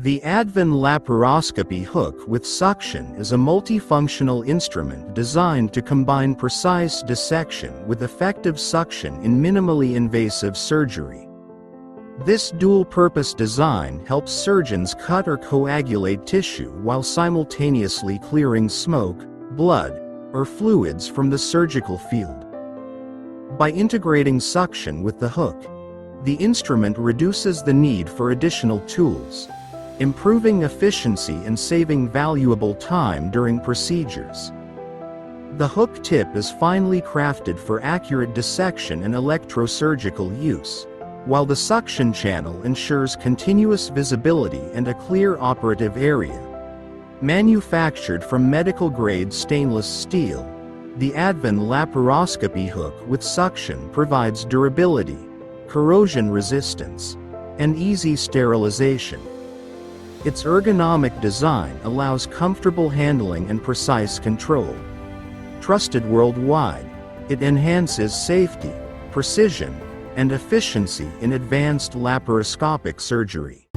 The Advin Laparoscopy Hook with Suction is a multifunctional instrument designed to combine precise dissection with effective suction in minimally invasive surgery. This dual-purpose design helps surgeons cut or coagulate tissue while simultaneously clearing smoke, blood, or fluids from the surgical field. By integrating suction with the hook, the instrument reduces the need for additional tools, improving efficiency and saving valuable time during procedures. The hook tip is finely crafted for accurate dissection and electrosurgical use, while the suction channel ensures continuous visibility and a clear operative area. Manufactured from medical-grade stainless steel, the Advin Laparoscopy Hook with Suction provides durability, corrosion resistance, and easy sterilization. Its ergonomic design allows comfortable handling and precise control. Trusted worldwide, it enhances safety, precision, and efficiency in advanced laparoscopic surgery.